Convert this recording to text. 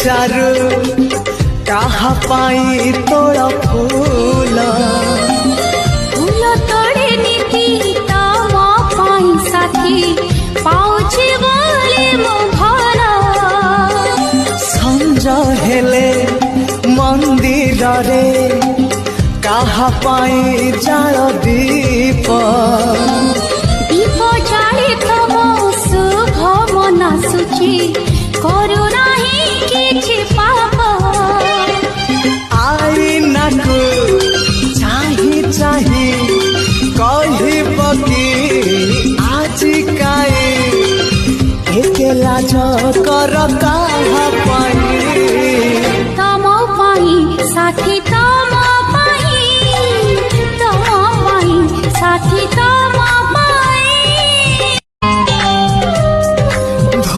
चारु कहा पाई तोड़ फूल फूल तोड़े नीति तम पाई साथी पाउछि बोले मो भला संज हेले मंदिर रे कहा पाई जाल दीप दीप जाले तम शुभ मना सुची करू नाही किछि पाप आई नाकु चाही चाही कहब कि आज काए एते लाज कर कहा पाई